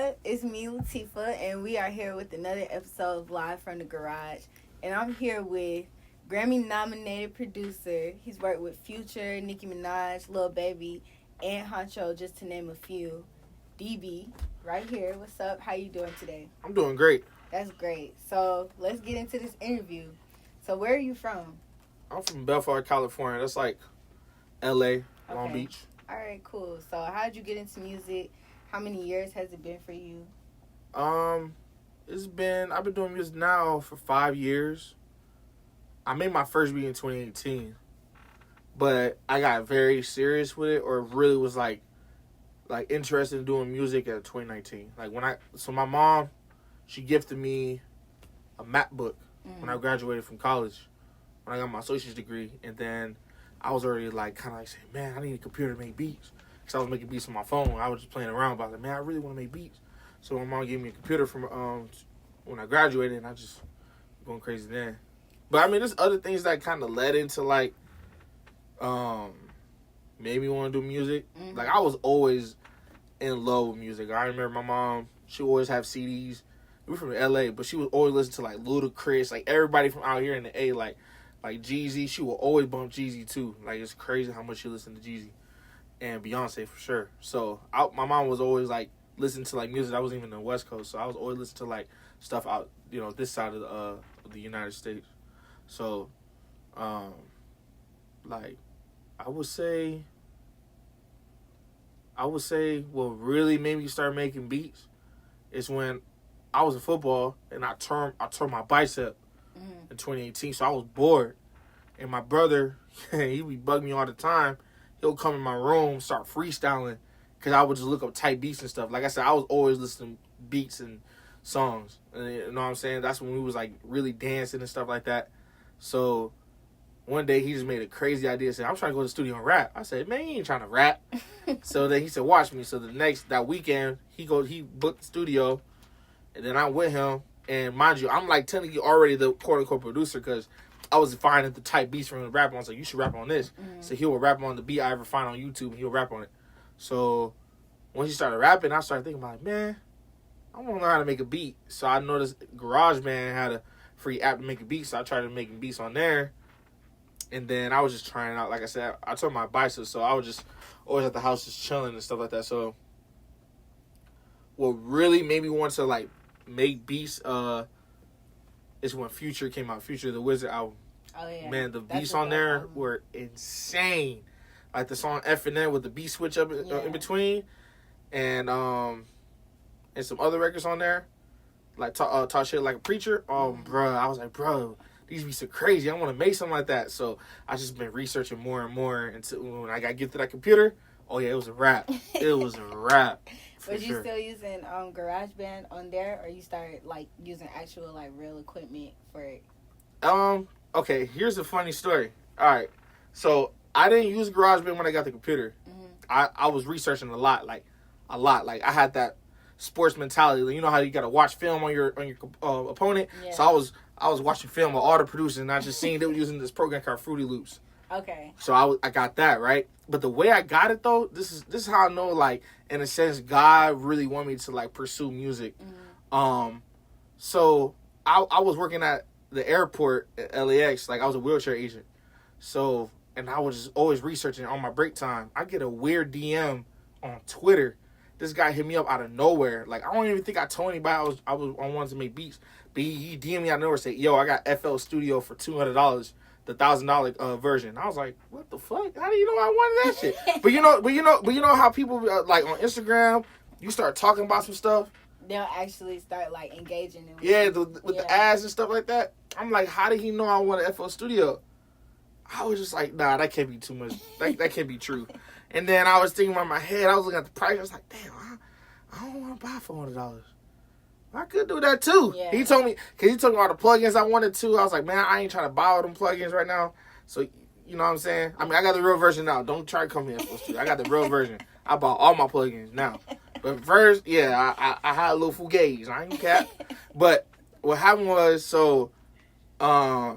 y'all? It's me, Latifah, and we are here with another episode of Live from the Garage. And I'm here with Grammy-nominated producer. He's worked with Future, Nicki Minaj, Lil Baby, and Honcho, just to name a few. DB, right here. What's up? How you doing today? I'm doing great. That's great. So let's get into this interview. So where are you from? I'm from Bellflower, California. That's like L.A., Long Beach. All right, cool. So how did you get into music? How many years has it been for you? I've been doing music now for 5 years. I made my first beat in 2018, but I got very serious with it, or really was like interested in doing music at 2019. My mom, she gifted me a map book when I graduated from college, when I got my associate's degree, and then I was already saying, man, I need a computer to make beats. Because I was making beats on my phone. I was just playing around, but I was like, man, I really want to make beats. So my mom gave me a computer from when I graduated, and I just going crazy then. But I mean, there's other things that kind of led into made me want to do music. Mm-hmm. I was always in love with music. I remember my mom, she would always have CDs. We were from LA, but she would always listen to Ludacris, everybody from out here in the A, like Jeezy. She would always bump Jeezy too. It's crazy how much she listened to Jeezy. And Beyonce for sure. So my mom was always listening to music. I wasn't even in the West Coast, so I was always listening to stuff out this side of the United States. So, I would say what really made me start making beats is when I was in football and I tore my bicep in 2018. So I was bored, and my brother he would bug me all the time. He'll come in my room, start freestyling, because I would just look up type beats and stuff. Like I said, I was always listening to beats and songs. And you know what I'm saying? That's when we was really dancing and stuff like that. So one day he just made a crazy idea, said, I'm trying to go to the studio and rap. I said, man, you ain't trying to rap. So then he said, watch me. So that weekend, he booked the studio, and then I with him. And mind you, I'm technically already the quote-unquote producer, because I was finding the type beats from him to rap on. So you should rap on this. Mm-hmm. So he would rap on the beat I ever find on YouTube, and he'll rap on it. So once he started rapping, I started thinking man, I want to learn how to make a beat. So I noticed GarageBand had a free app to make a beat, so I tried making beats on there. And then I was just trying out. Like I said, I tore my bicep, so I was just always at the house just chilling and stuff like that. So what really made me want to make beats is when Future came out. Future the Wizard album. Oh yeah. Man, the beats on there were insane. The song F and N with the beat switch up in between, and some other records on there, Talk Shit Like a Preacher. Oh, bro, I was like, bro, these beats are crazy. I want to make something like that. So I just been researching more and more until when I got gifted that computer. Oh yeah, it was a wrap. It was a wrap. Was you still using GarageBand on there, or you started using actual real equipment for it? Okay, here's a funny story. All right, so I didn't use GarageBand when I got the computer. Mm-hmm. I was researching a lot. I had that sports mentality. You know how you got to watch film on your opponent. Yeah. So I was watching film of all the producers, and I just seen they were using this program called Fruity Loops. Okay. So I got that right, but the way I got it though, this is how I know in a sense God really wanted me to pursue music. Mm-hmm. So I was working at the airport at LAX. I was a wheelchair agent. So, and I was just always researching on my break time. I get a weird DM on Twitter. This guy hit me up out of nowhere. I don't even think I told anybody I wanted to make beats. But he DM'd me out of nowhere and said, yo, I got FL Studio for $200, the $1,000 version. I was like, what the fuck? How do you know I wanted that shit? But you know how people on Instagram, you start talking about some stuff. They'll actually start engaging in with the ads and stuff like that. I'm like, how did he know I wanted FL Studio? I was just like, nah, that can't be too much. That can't be true. And then I was thinking about my head. I was looking at the price. I was like, damn, I don't want to buy $400. I could do that too. Yeah. He told me all the plugins I wanted to. I was like, man, I ain't trying to buy all them plugins right now. So, you know what I'm saying? I mean, I got the real version now. Don't try to come here. I got the real version. I bought all my plugins now. But first, yeah, I had a little fugazi. I ain't cap. But what happened was, so I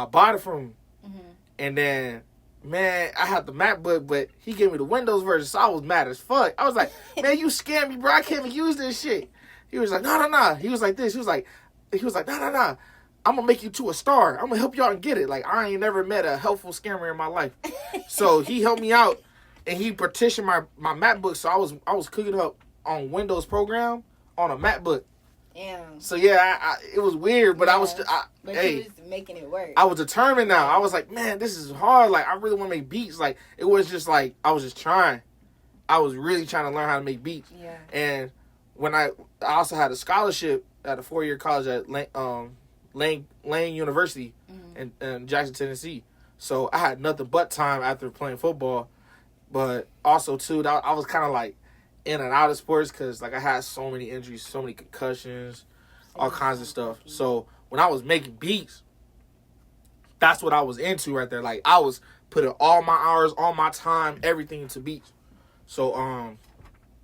bought it from him. Mm-hmm. And then man, I had the MacBook, but he gave me the Windows version, so I was mad as fuck. I was like, man, you scammed me, bro. I can't even use this shit. He was like, no. He was like this. He was like, no. I'm going to make you to a star. I'm going to help y'all and get it. Like, I ain't never met a helpful scammer in my life. So he helped me out, and he partitioned my MacBook, so I was cooking up on Windows program on a MacBook. Damn. So, yeah, it was weird, but But hey, you was making it work. I was determined now. I was like, man, this is hard. Like, I really want to make beats. Like, it was just like, I was just trying. I was really trying to learn how to make beats. Yeah. And when I also had a scholarship at a 4-year college at Lane University in Jackson, Tennessee. So I had nothing but time after playing football. But also, too, I was kind of like in and out of sports because, like, I had so many injuries, so many concussions, all kinds of stuff. So when I was making beats, that's what I was into right there. Like, I was putting all my hours, all my time, everything into beats. So,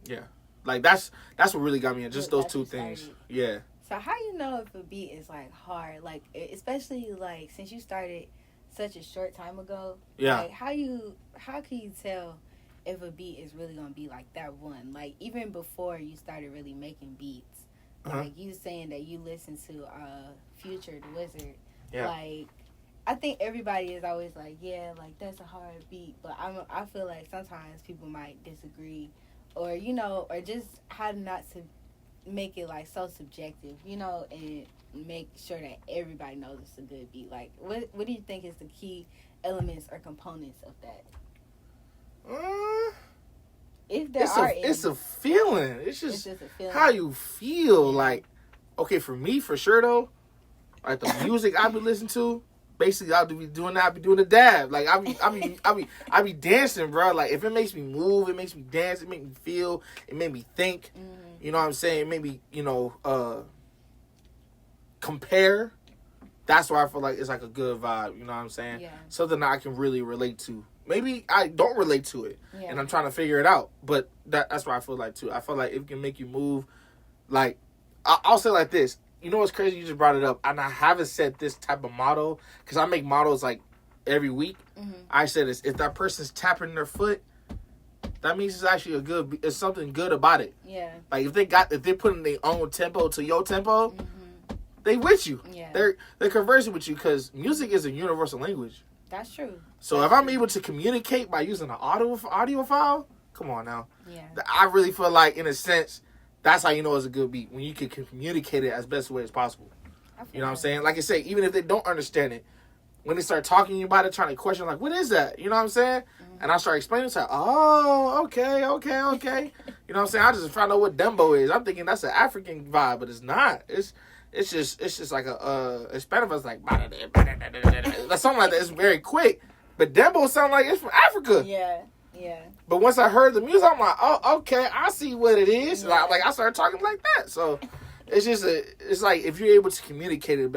yeah. Like, that's what really got me in, just those two things. Yeah. So how you know if a beat is, like, hard? Like, especially, like, since you started such a short time ago. Yeah. Like, how can you tell if a beat is really going to be, like, that one? Like, even before you started really making beats. Like, you saying that you listen to Future, the Wizard. Yeah. Like, I think everybody is always like, yeah, like, that's a hard beat. But I feel like sometimes people might disagree. Or, you know, or just how not to make it, like, so subjective, you know, and make sure that everybody knows it's a good beat. Like, what do you think is the key elements or components of that? If there it's a feeling. It's just a feeling. how you feel. Like, okay, for me, for sure, though, like, the music I be listening to, basically, I'll be doing that. I be doing the dab. Like, I be dancing, bro. Like, if it makes me move, it makes me dance, it makes me feel, it make me think. You know what I'm saying? It made me, you know, compare. That's why I feel like it's like a good vibe. You know what I'm saying? Yeah. Something that I can really relate to. Maybe I don't relate to it, and I'm trying to figure it out. But that's what I feel like, too. I feel like it can make you move. Like, I'll say like this. You know what's crazy? You just brought it up. And I haven't said this type of motto, because I make mottos, like, every week. I said this. If that person's tapping their foot, that means it's actually it's something good about it. Yeah. Like, if they're putting their own tempo to your tempo, they with you. Yeah. They're conversing with you, because music is a universal language. That's true. So if I'm able to communicate by using an audio file, come on now. Yeah. I really feel like, in a sense, that's how you know it's a good beat, when you can communicate it as best way as possible. You know what I'm saying? Like I say, even if they don't understand it, when they start talking to you about it, trying to question, like, what is that? You know what I'm saying? And I start explaining to her, oh, okay. You know what I'm saying? I just found out what Dembo is. I'm thinking that's an African vibe, but it's not. It's just like a Spanish is like something like that. It's very quick, but Dembo sound like it's from Africa. Yeah. But once I heard the music, I'm like, oh, okay, I see what it is. Yeah. Like I started talking like that. So it's just it's like, if you're able to communicate it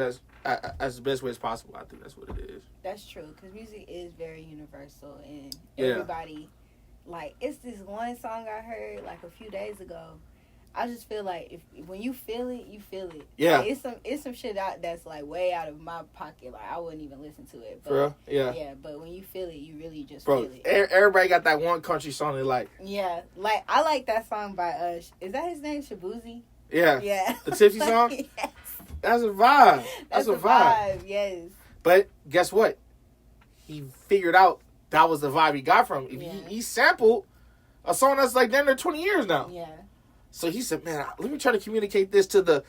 as the best way as possible, I think that's what it is. That's true, because music is very universal, and everybody, like, it's this one song I heard, like, a few days ago. I just feel like when you feel it, you feel it. Yeah. Like, it's some shit out that's, like, way out of my pocket. Like, I wouldn't even listen to it. But, for real? Yeah. Yeah, but when you feel it, you really just feel it. Everybody got that one country song they like. Yeah. Like, I like that song by, is that his name, Shabuzi? Yeah. Yeah. The Tipsy song? Yes. That's a vibe. That's a vibe. Yes. But guess what? He figured out that was the vibe he got from. He sampled a song that's like damn near 20 years now. Yeah. So he said, man, let me try to communicate this to the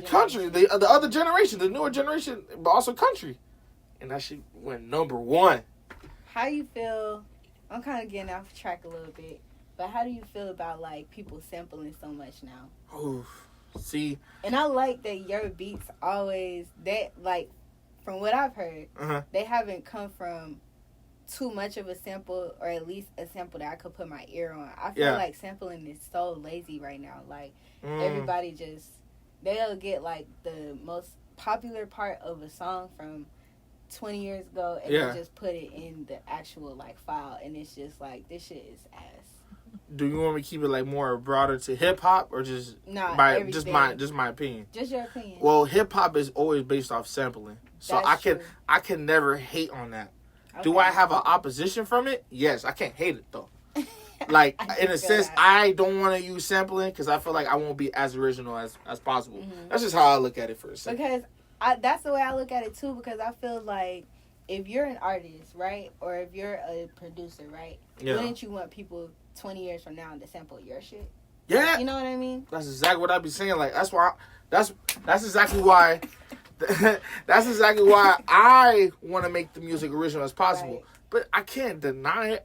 country, the other generation, the newer generation, but also country. And that shit went #1. How you feel? I'm kind of getting off track a little bit, but how do you feel about, like, people sampling so much now? Ooh, see. And I like that your beats always, like, from what I've heard, they haven't come from too much of a sample, or at least a sample that I could put my ear on. I feel like sampling is so lazy right now. Like, everybody they'll get, like, the most popular part of a song from 20 years ago, and they just put it in the actual, like, file, and it's just like, this shit is ass. Do you want me to keep it, like, more broader to hip hop, or just my opinion? Just your opinion. Well, hip hop is always based off sampling, so That's I can never hate on that. Okay. Do I have an opposition from it? Yes, I can't hate it though. Like in a sense, that. I don't want to use sampling because I feel like I won't be as original as possible. Mm-hmm. That's just how I look at it for a second. Because that's the way I look at it too. Because I feel like if you're an artist, right, or if you're a producer, right, wouldn't you want people 20 years from now to sample your shit? Yeah, you know what I mean. That's exactly what I be saying. Like that's why. That's exactly why. That's exactly why I want to make the music original as possible. Right. But I can't deny it.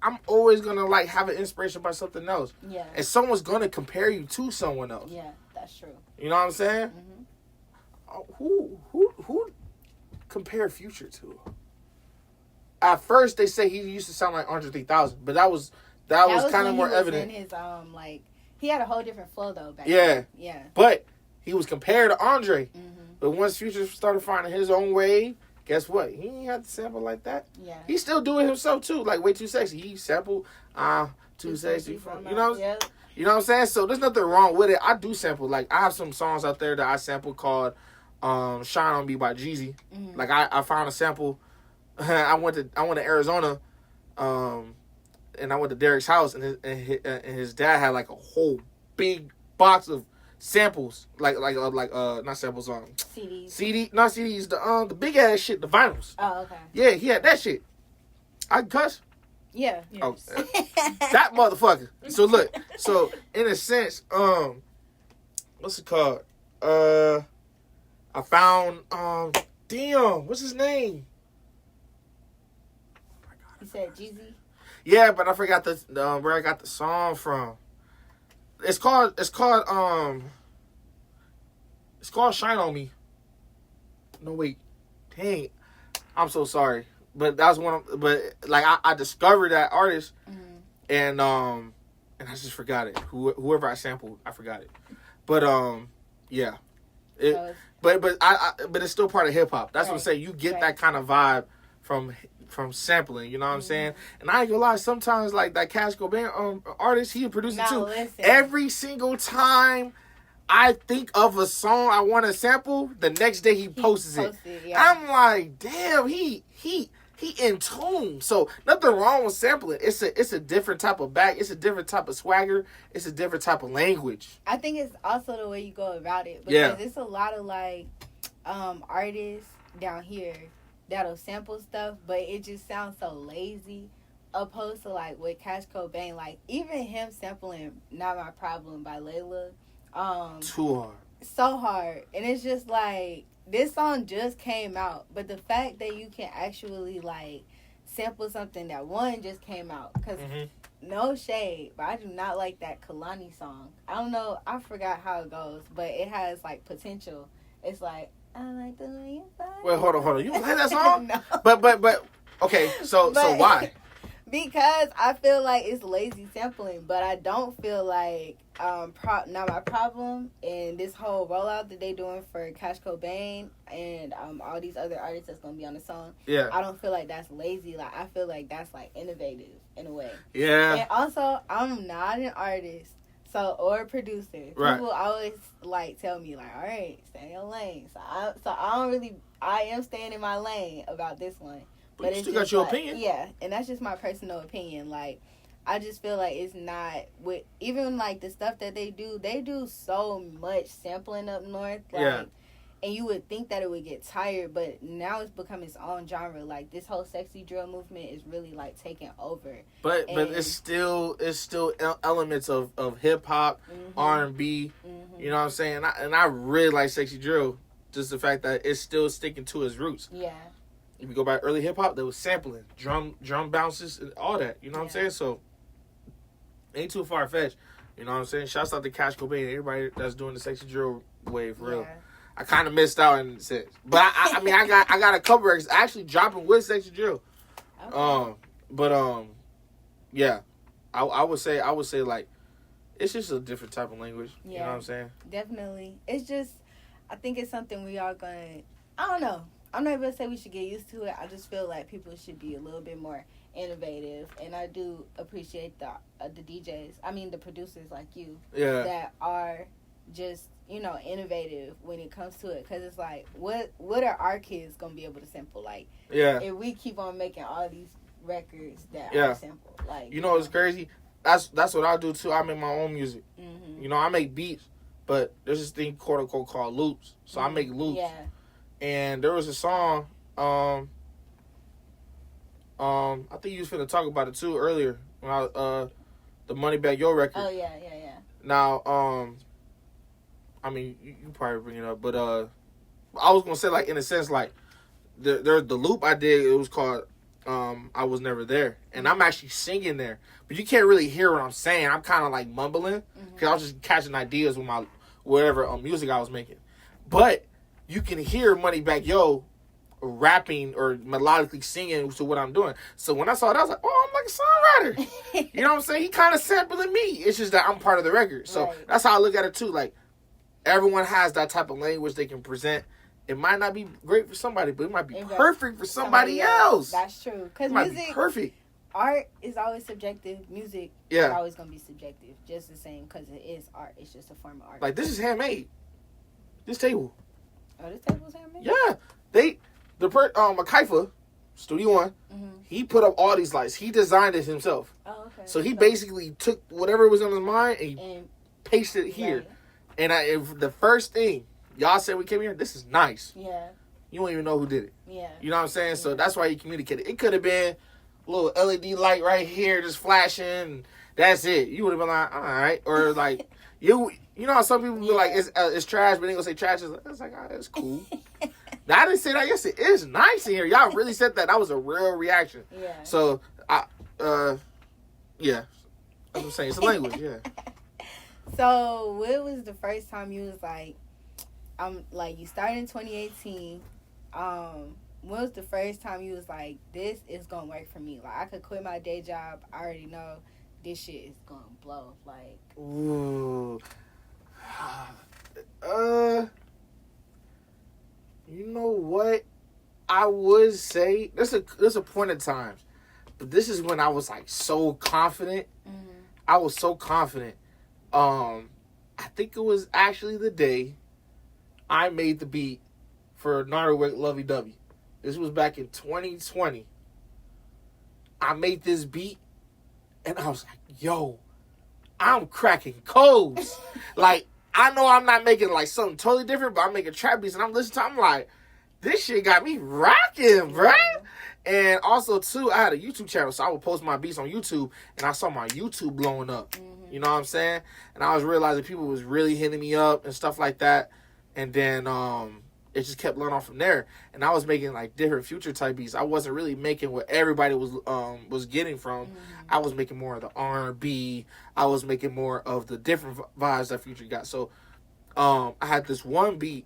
I'm always gonna like have an inspiration by something else. Yeah. And someone's gonna compare you to someone else. Yeah, that's true. You know what I'm saying? Mm-hmm. Who compare Future to? At first they say he used to sound like Andre 3000, but that was kind of more evident. In his like he had a whole different flow though back then. then. Yeah. But he was compared to Andre. Mm-hmm. But once Future started finding his own way, guess what? He ain't had to sample like that. Yeah. He still do it himself too. Like Way Too Sexy. He sampled Too Sexy for you know. Yep. You know what I'm saying? So there's nothing wrong with it. I do sample. Like I have some songs out there that I sample called "Shine on Me" by Jeezy. Mm-hmm. Like I found a sample. I went to Arizona, and I went to Derek's house, and his dad had like a whole big box of samples, like not samples, CDs. Not CDs, the big ass shit, the vinyls. Oh, okay. Yeah, he had that shit. I can cuss. Yeah. Oh, that motherfucker. So look, in a sense, what's it called? I found damn, what's his name? You said Jeezy? Yeah, but I forgot where I got the song from. It's called Shine on Me. No wait. Dang. I'm so sorry. But that's but like I discovered that artist, and I just forgot it. Whoever I sampled, I forgot it. But yeah. But it's still part of hip hop. That's what I'm saying. You get that kind of vibe from sampling, you know what I'm saying? And I ain't gonna lie, sometimes like that Cash Cobain artist, he a producer too. Listen. Every single time I think of a song I want to sample, the next day he posts it. Yeah. I'm like, damn, he in tune. So nothing wrong with sampling. It's a different type of bag. It's a different type of swagger. It's a different type of language. I think it's also the way you go about it, because it's a lot of like artists down here that'll sample stuff, but it just sounds so lazy, opposed to like with Cash Cobain, like even him sampling "Not My Problem" by Layla, too hard, so hard, and it's just like this song just came out, but the fact that you can actually like sample something that one just came out, because no shade, but I do not like that Kalani song. I don't know, I forgot how it goes, but it has like potential. It's like, I like the way you fight. Wait, hold on. You like that song? No. But okay. So why? Because I feel like it's lazy sampling, but I don't feel like Not My Problem and this whole rollout that they doing for Cash Cobain and all these other artists that's gonna be on the song. Yeah. I don't feel like that's lazy. Like I feel like that's like innovative in a way. Yeah. And also, I'm not an artist. Or a producer. Right. People always like tell me like, all right, stay in your lane. So I am staying in my lane about this one. But you still got your opinion. Yeah, and that's just my personal opinion. Like, I just feel like it's not with even like the stuff that they do so much sampling up north. Like, yeah. And you would think that it would get tired, but now it's become its own genre. Like this whole sexy drill movement is really like taking over. But it's still elements of hip hop, R&B. You know what I'm saying? And I really like sexy drill. Just the fact that it's still sticking to its roots. Yeah. If you go back early hip hop, there was sampling, drum bounces, and all that. You know what I'm saying? So ain't too far fetched. You know what I'm saying? Shouts out to Cash Cobain and everybody that's doing the sexy drill wave for real. I kind of missed out in a sense, but I mean, I got a couple records actually dropping with sexy drill. Okay. Yeah, I would say like it's just a different type of language. Yeah, you know what I'm saying? Definitely. It's just I think it's something we are gonna. I don't know. I'm not gonna say we should get used to it. I just feel like people should be a little bit more innovative, and I do appreciate the DJs. I mean, the producers like you. Yeah. That are just, you know, innovative when it comes to it, because it's like, what are our kids gonna be able to sample? Like, Yeah. if we keep on making all these records that Yeah. are sample, like, You know what's crazy? That's what I do too. I make my own music. Mm-hmm. You know, I make beats, but there's this thing quote unquote called loops. So I make loops. Yeah. And there was a song. I think you was finna talk about it too earlier when the Moneybagg Yo record. Oh yeah. Now, I mean, you probably bring it up, but I was gonna say, like, in a sense, like the loop I did, it was called I Was Never There, and I'm actually singing there, but you can't really hear what I'm saying. I'm kind of like mumbling because I was just catching ideas with my whatever music I was making, but you can hear Moneybagg Yo rapping or melodically singing to what I'm doing. So when I saw that, I was like, oh, I'm like a songwriter. You know what I'm saying? He kind of sampling me. It's just that I'm part of the record. So that's how I look at it too. Like, everyone has that type of language they can present. It might not be great for somebody, but it might be perfect for somebody else. That's true. Because music, perfect. Art is always subjective. Music is always going to be subjective. Just the same, because it is art. It's just a form of art. Like, this is handmade. This table. Oh, this table's handmade? Yeah. Makaifa, Studio One, he put up all these lights. He designed it himself. Oh, okay. So he basically took whatever was in his mind and pasted it here. Right. And the first thing y'all said we came here, this is nice. Yeah. You don't even know who did it. Yeah. You know what I'm saying? So that's why he communicated. It could have been a little LED light right here just flashing. That's it. You would have been like, all right. Or like, you know how some people be like, it's trash, but they gonna say trash. It's like, it's cool. I didn't say that yesterday. It's nice in here. Y'all really said that. That was a real reaction. Yeah. So, yeah. That's what I'm saying. It's a language, yeah. So, what was the first time you was like, you started in 2018. When was the first time you was like, this is gonna work for me? Like, I could quit my day job. I already know this shit is gonna blow. Like, ooh. You know what? I would say there's a point in time, but this is when I was like so confident. I was so confident. I think it was actually the day I made the beat for Nardo Lovey Dovey. This was back in 2020. I made this beat, and I was like, yo, I'm cracking codes. Like, I know I'm not making like something totally different, but I'm making trap beats, and I'm listening to it, I'm like, this shit got me rocking, bruh. And also, too, I had a YouTube channel, so I would post my beats on YouTube, and I saw my YouTube blowing up. You know what I'm saying? And I was realizing people was really hitting me up and stuff like that. And then it just kept learning on from there. And I was making like different Future type beats. I wasn't really making what everybody was getting from. I was making more of the R&B. I was making more of the different vibes that Future got. So I had this one beat,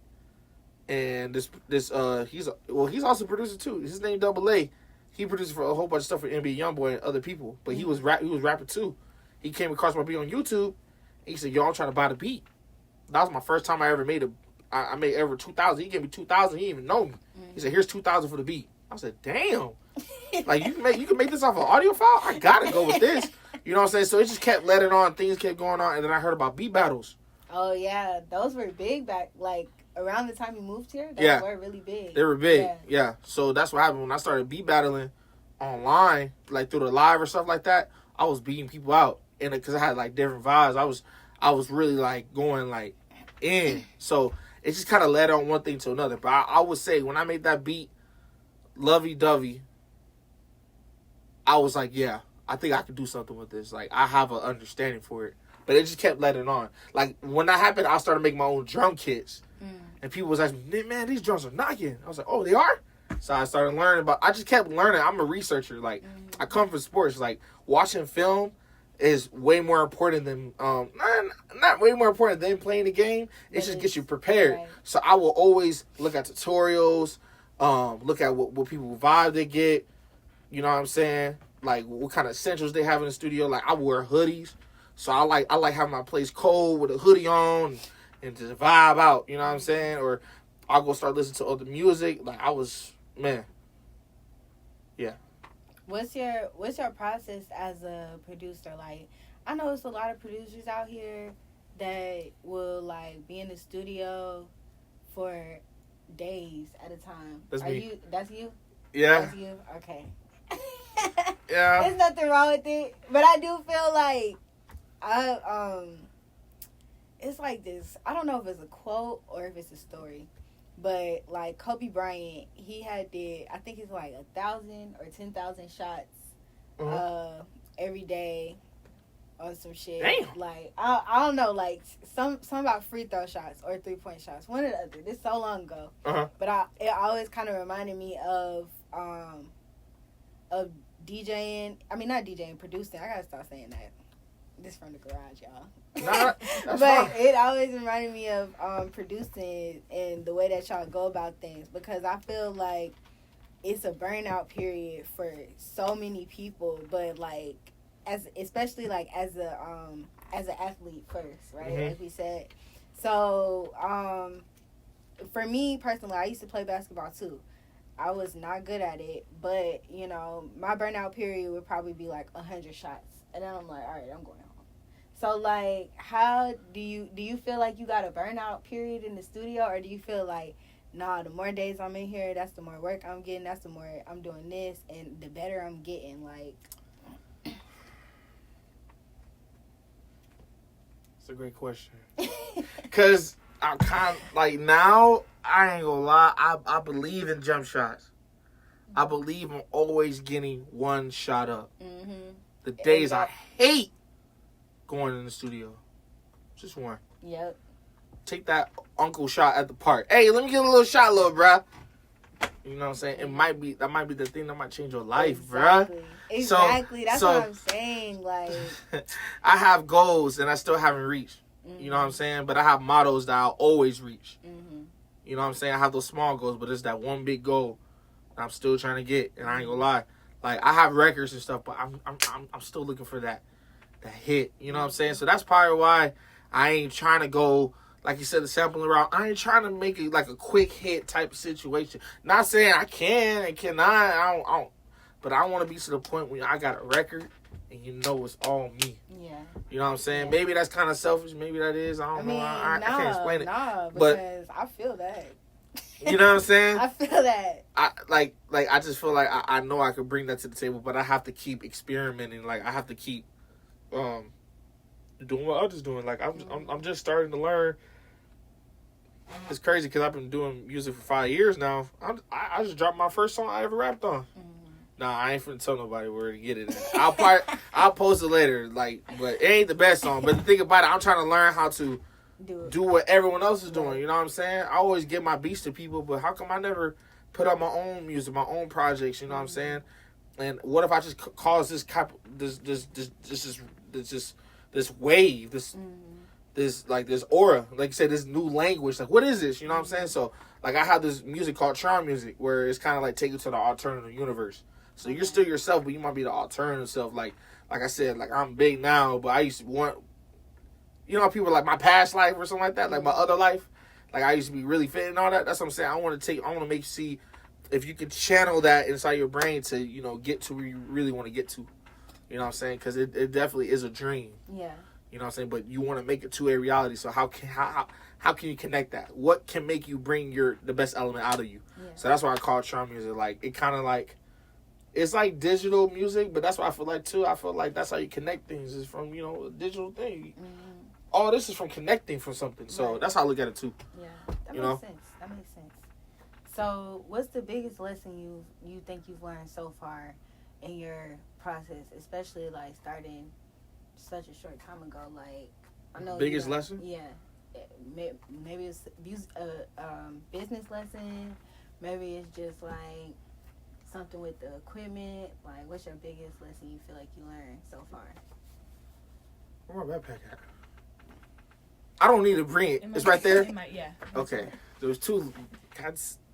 and he's also a producer too. His name Double A. He produced for a whole bunch of stuff for NBA YoungBoy and other people. But he was rapping too. He came across my beat on YouTube. And he said, "Yo, I'm trying to buy the beat." That was my first time I ever made I made ever 2,000. He gave me 2,000. He didn't even know me. He said, "Here's 2,000 for the beat." I said, "Damn, like you can make this off an audio file? I gotta go with this." You know what I'm saying? So it just kept letting on. Things kept going on, and then I heard about beat battles. Oh yeah, those were big back like around the time you moved here. They were really big. They were big. Yeah. So that's what happened when I started beat battling online, like through the live or stuff like that. I was beating people out, and because I had like different vibes, I was really like going like in. So it just kind of led on one thing to another. But I would say when I made that beat, Lovey Dovey, I was like, yeah, I think I could do something with this. Like, I have an understanding for it. But it just kept letting on. Like, when that happened, I started making my own drum kits. And people was asking me, man, these drums are knocking. I was like, oh, they are? So I started learning I just kept learning. I'm a researcher. Like, I come from sports. Like, watching film is way more important than, not way more important than playing the game. It just gets you prepared. Right. So I will always look at tutorials, look at what people vibe they get. You know what I'm saying? Like, what kind of essentials they have in the studio. Like, I wear hoodies. So I like having my place cold with a hoodie on and just vibe out. You know what I'm saying? Or I'll go start listening to other music. Like, yeah. What's your process as a producer? Like, I know it's a lot of producers out here, that will like be in the studio for days at a time? That's me. That's you? Yeah. That's you? Okay. Yeah. There's nothing wrong with it. But I do feel like it's like this. I don't know if it's a quote or if it's a story. But like Kobe Bryant, he did I think it's like 1,000 or 10,000 shots every day on some shit. Damn. Like I don't know, like some about free throw shots or 3-point shots. One or the other. This so long ago. But it always kind of reminded me of DJing. I mean, not DJing, producing. I gotta stop saying that. This from the garage, y'all. Nah, but fine. it always reminded me of producing and the way that y'all go about things, because I feel like it's a burnout period for so many people, but like especially like as an athlete first, right? Mm-hmm. Like we said. So for me personally, I used to play basketball too. I was not good at it, but you know, my burnout period would probably be like 100 shots, and then I'm like, all right, I'm going home. So like, how do you feel like you got a burnout period in the studio, or do you feel like, nah, the more days I'm in here, that's the more work I'm getting, that's the more I'm doing this, and the better I'm getting? Like, It's a great question. Because I'm kind of like, now, I ain't gonna lie, I believe in jump shots. I believe I'm always getting one shot up. mm-hmm. The days I hate going in the studio, just one. Yep. Take that uncle shot at the park. Hey, let me get a little shot, little bruh. You know what I'm saying? That might be the thing that might change your life, exactly. bruh. Exactly. That's what I'm saying. Like, I have goals and I still haven't reached. mm-hmm. You know what I'm saying? But I have mottos that I'll always reach. Mm-hmm. You know what I'm saying? I have those small goals, but it's that one big goal that I'm still trying to get. And I ain't gonna lie, like, I have records and stuff, but I'm still looking for that hit. You know what I'm saying? So that's probably why I ain't trying to go, like you said, the sampling route. I ain't trying to make it like a quick hit type of situation. Not saying I can and cannot. I don't. But I want to be to the point where I got a record and you know it's all me. Yeah. You know what I'm saying? Yeah. Maybe that's kind of selfish. Maybe that is. I don't know. I can't explain it. Nah, But because I feel that. you know what I'm saying? I feel that. I just feel like I know I could bring that to the table, but I have to keep experimenting. Like, I have to keep doing what others doing. Like, I'm just starting to learn. It's crazy because I've been doing music for 5 years now. I just dropped my first song I ever rapped on. Mm-hmm. Nah, I ain't finna tell nobody where to get it at. I'll post it later. Like, but it ain't the best song. But the thing about it, I'm trying to learn how to do what everyone else is doing. You know what I'm saying? I always give my beats to people, but how come I never put up my own music, my own projects? You know what I'm saying? And what if I just cause this wave, this aura, like you said, this new language? Like, what is this? You know what I'm saying? So, like, I have this music called Charm Music, where it's kind of like take you to the alternative universe. So you're still yourself, but you might be the alternative self. Like I said, like, I'm big now, but I used to want, you know, people like my past life or something like that, like my other life. Like, I used to be really fit and all that. That's what I'm saying. I want to make you see if you can channel that inside your brain to, you know, get to where you really want to get to. You know what I'm saying? Because it definitely is a dream. Yeah. You know what I'm saying? But you want to make it to a reality. So how can you connect that? What can make you bring the best element out of you? Yeah. So that's why I call it Charm Music. Like, it kind of like, it's like digital music, but that's what I feel like too. I feel like that's how you connect things, is from, you know, a digital thing. Mm-hmm. All this is from connecting from something. So that's how I look at it too. Yeah, that makes sense. That makes sense. So what's the biggest lesson you think you've learned so far in your process, especially like starting such a short time ago? Like, I know biggest lesson? Yeah, maybe it's business lesson. Maybe it's just like something with the equipment. Like, what's your biggest lesson you feel like you learned so far? Where my backpack at? I don't need to bring it. It's right there? Yeah. Okay. There was two.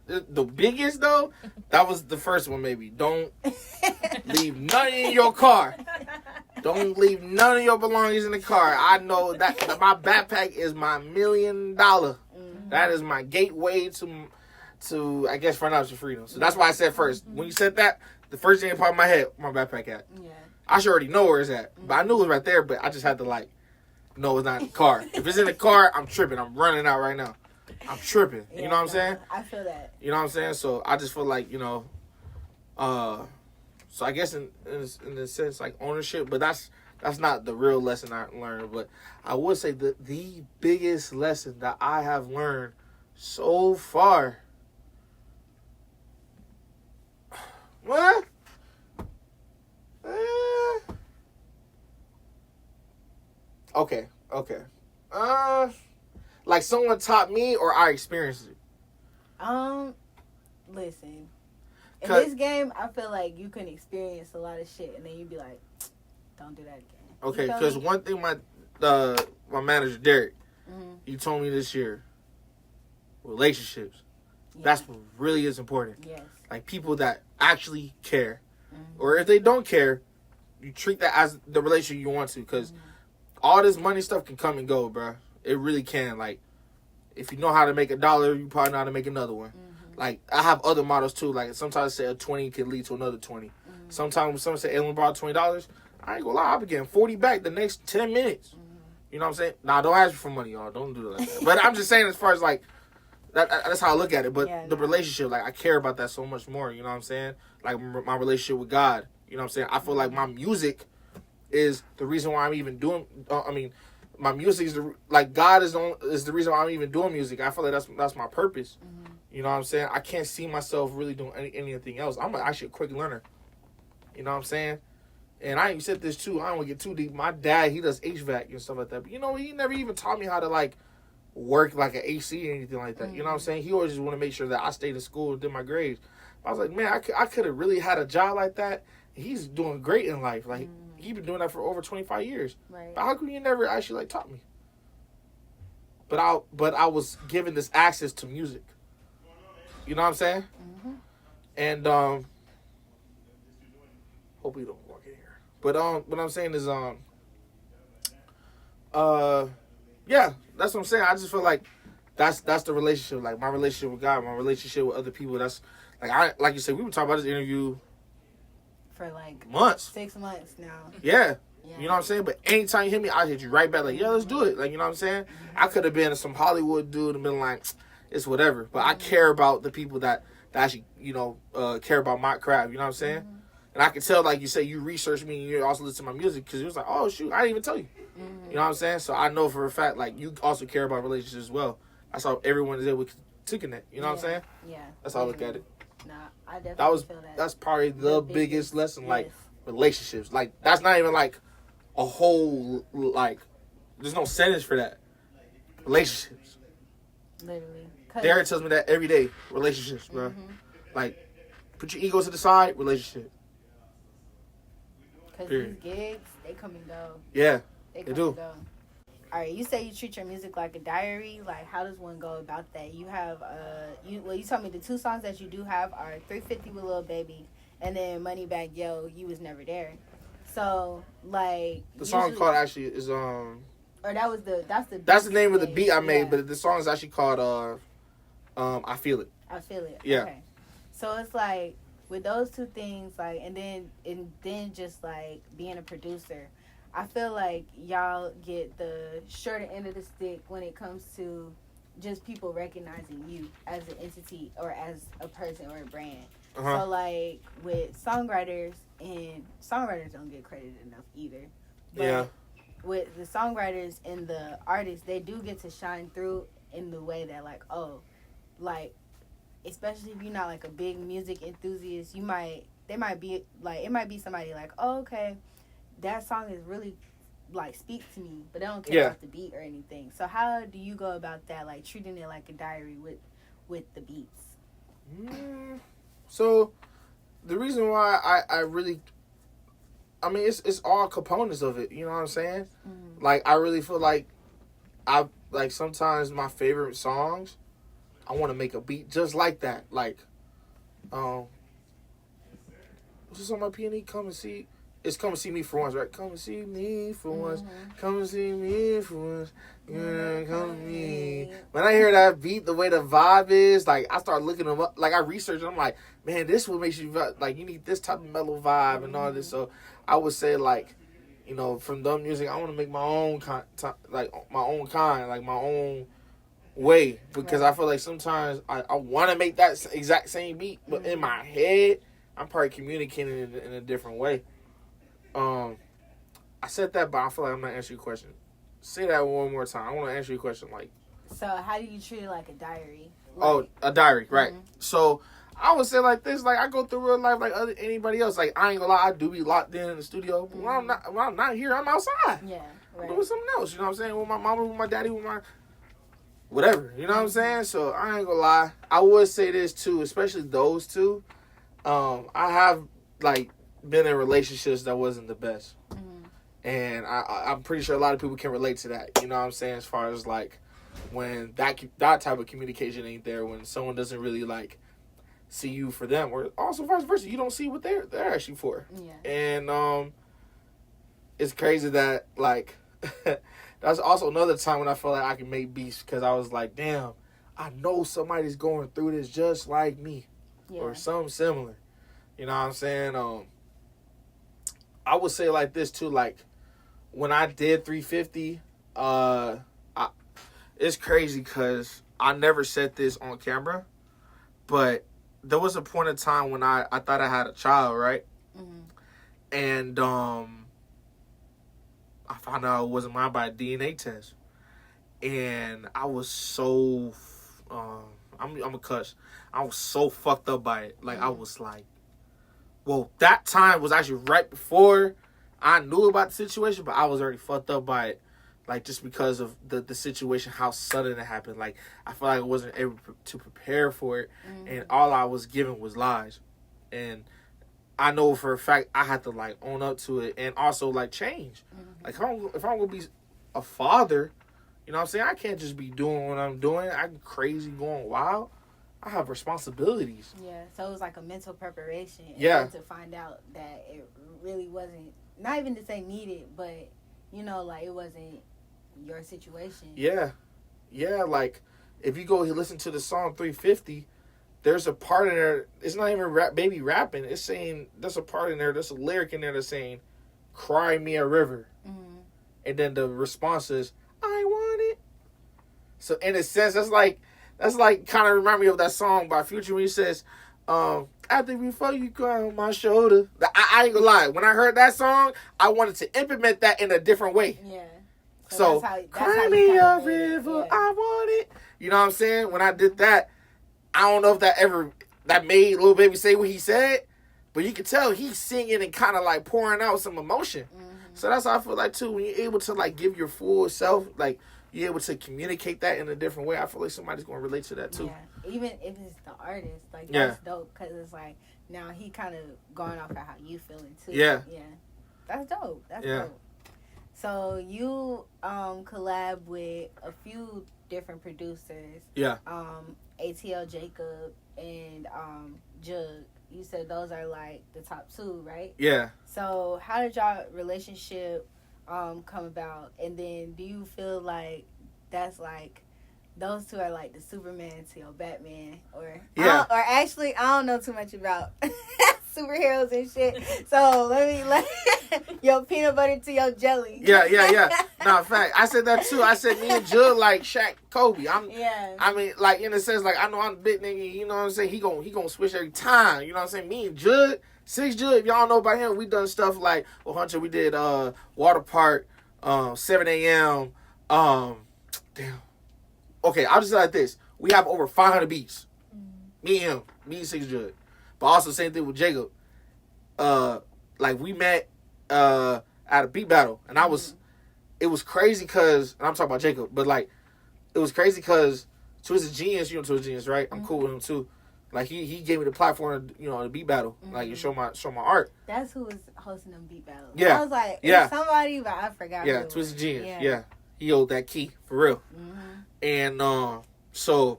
The biggest, though, that was the first one, maybe. Don't leave none in your car. Don't leave none of your belongings in the car. I know that my backpack is my $1 million. Mm-hmm. That is my gateway to I guess, financial freedom. So that's why I said first. Mm-hmm. When you said that, the first thing that popped in my head, where my backpack at. Yeah. I should already know where it's at. But I knew it was right there, but I just had to, like, No, it's not in the car. If it's in the car, I'm tripping. I'm running out right now. I'm tripping. You know what I'm saying? I feel that. You know what I'm saying? So I just feel like, so I guess in a sense, like ownership, but that's not the real lesson I learned. But I would say the biggest lesson that I have learned so far. What? Okay. Like someone taught me or I experienced it. Listen. In this game, I feel like you can experience a lot of shit, and then you'd be like, "Don't do that again." Okay, because one thing my manager Derek, he told me this year, relationships. Yeah. That's what really is important. Yes. Like people that actually care, or if they don't care, you treat that as the relationship you want to. Because all this money stuff can come and go, bro. It really can. Like, if you know how to make $1, you probably know how to make another one. Like, I have other models too. Like, sometimes say a 20 can lead to another 20. Sometimes when someone say, "Hey, let me borrow $20," I ain't gonna lie, I'll be getting 40 back the next 10 minutes. You know what I'm saying? Nah, don't ask me for money, y'all. Don't do it like that. But I'm just saying, as far as like, that's how I look at it. But the relationship, like, I care about that so much more. You know what I'm saying? Like, my relationship with God. You know what I'm saying? I feel like my music is the reason why I'm even doing. My music is God is the reason why I'm even doing music. I feel like that's my purpose. You know what I'm saying? I can't see myself really doing anything else. I'm actually a quick learner. You know what I'm saying? And I ain't said this too. I don't want to get too deep. My dad, he does HVAC and stuff like that. But he never even taught me how to like work like an AC or anything like that. You know what I'm saying? He always just want to make sure that I stayed in school and did my grades. I was like, man, I could have really had a job like that. He's doing great in life. Like, he been doing that for over 25 years. Right. But how come you never actually like taught me? But I was given this access to music. You know what I'm saying? And hope we don't walk in here. But what I'm saying is yeah, that's what I'm saying. I just feel like that's the relationship. Like my relationship with God, my relationship with other people. That's like you said, we were talking about this interview for like months, 6 months now. Yeah. You know what I'm saying? But anytime you hit me, I hit you right back. Like, yeah, let's do it. Like, you know what I'm saying? I could have been some Hollywood dude and been like, it's whatever. But I care about the people that actually, care about my craft. You know what I'm saying? And I can tell, like you say, you research me and you also listen to my music because it was like, oh, shoot, I didn't even tell you. You know what I'm saying? So I know for a fact, like, you also care about relationships as well. That's how everyone is able to connect. You know what I'm saying? Yeah. That's how I look at it. Nah, I definitely feel that. That's probably the biggest lesson, like, relationships. Like, that's not even, like, a whole, like, there's no sentence for that. Relationships. Literally. Derek tells me that every day. Relationships, bro. Like, put your ego to the side, relationship. Because these gigs, they come and go. Yeah, they do. And go. All right, you say you treat your music like a diary. Like, how does one go about that? You have, you told me the 2 songs that you do have are 350 with Lil Baby and then Money Back Yo, You Was Never There. So, like, the song called actually is or that's the name of the beat I made, but the song is actually called I Feel It. I Feel It. Yeah. Okay. So it's like with those 2 things, like, and then just like being a producer, I feel like y'all get the shorter end of the stick when it comes to just people recognizing you as an entity or as a person or a brand. So like with songwriters, and songwriters don't get credited enough either. But with the songwriters and the artists, they do get to shine through in the way that like, oh, like, especially if you're not like a big music enthusiast, it might be somebody like, oh, okay, that song is really like speaks to me, but they don't care about the beat or anything. So how do you go about that, like treating it like a diary with the beats? So the reason why I really, I mean, it's all components of it. You know what I'm saying? Like, I really feel like sometimes my favorite songs, I want to make a beat just like that. Like, what's this on my P&E? Come and see. It's Come and See Me for Once, right? Come and see me for once. Come and see me for once. Come with me. When I hear that beat, the way the vibe is, like, I start looking them up. Like, I research them. I'm like, man, this what makes you, like, you need this type of mellow vibe and all this. So I would say, like, you know, from dumb music, I want to make my own like my own kind, like my own way, because I feel like sometimes I want to make that exact same beat, but in my head, I'm probably communicating it in a different way. I said that, but I feel like I'm not answering your question. Say that one more time. I want to answer your question. Like, so how do you treat it like a diary? Like, a diary, right? So I would say like this, like I go through real life like anybody else. Like I ain't gonna lie, I do be locked in the studio. But when I'm not here, I'm outside. Yeah, right. I'm doing something else. You know what I'm saying? With my mama, with my daddy, with my whatever. You know what I'm saying? So I ain't gonna lie. I would say this too, especially those two. I have like been in relationships that wasn't the best, and I'm pretty sure a lot of people can relate to that. You know what I'm saying? As far as like when that type of communication ain't there, when someone doesn't really like see you for them, or also vice versa, you don't see what they're actually for. Yeah. And it's crazy that like that's also another time when I felt like I can make beats, because I was like, damn, I know somebody's going through this just like me, or something similar. You know what I'm saying? I would say like this too, like when I did 350, it's crazy because I never said this on camera, but there was a point in time when I thought I had a child, right? And I found out it wasn't mine by a DNA test. And I was so, I'm a cuss. I was so fucked up by it. Like, I was like, well, that time was actually right before I knew about the situation, but I was already fucked up by it. Like, just because of the situation, how sudden it happened. Like, I feel like I wasn't able to prepare for it. And all I was given was lies. And I know for a fact I had to, like, own up to it and also, like, change. Like, if I'm going to be a father, you know what I'm saying? I can't just be doing what I'm doing. I'm crazy, going wild. I have responsibilities. Yeah, so it was like a mental preparation. Yeah. To find out that it really wasn't, not even to say needed, but, you know, like, it wasn't your situation. Yeah. Yeah, like, if you go listen to the song 350, there's a part in there, it's not even baby rapping, it's saying, there's a part in there, there's a lyric in there that's saying, cry me a river. And then the response is, I want it. So in a sense, that's like kind of remind me of that song by Future when he says, after before you cry on my shoulder. I ain't gonna lie, when I heard that song, I wanted to implement that in a different way. Yeah. So cry me a river, I want it. You know what I'm saying? When I did that, I don't know if that made Lil Baby say what he said, but you can tell he's singing and kind of like pouring out some emotion. So that's how I feel like too. When you're able to like give your full self, like you're able to communicate that in a different way, I feel like somebody's going to relate to that too. Yeah, even if it's the artist, like that's dope, because it's like now he kind of going off of how you feeling too. Yeah. Yeah. That's dope. That's dope. So you collab with a few different producers. Yeah. ATL Jacob and Jug. You said those are like the top two, right? Yeah. So how did y'all relationship come about? And then do you feel like that's like those two are like the Superman to your Batman, or or actually I don't know too much about superheroes and shit. So let your peanut butter to your jelly. Yeah. No, in fact, I said that too. I said me and Jug like Shaq, Kobe. I mean, like in a sense, like I know I'm a big nigga. You know what I'm saying? He gon' switch every time. You know what I'm saying? Me and Jug, 6 Jug. If y'all know about him, we done stuff like Hunter. We did Water Park, 7 a.m. Damn. Okay, I'll just say like this. We have over 500 beats. Me and him. Me and 6 Jug. But also same thing with Jacob. Like we met at a beat battle. And it was crazy because, and I'm talking about Jacob, but like, it was crazy because Twisted Genius, you know Twisted Genius, right? I'm cool with him too. Like he gave me the platform, you know, the beat battle. Like, you show my art. That's who was hosting them beat battles. Yeah. I was like, it's somebody, but I forgot. Yeah, Twisted Genius. Yeah. He owed that key, for real. And so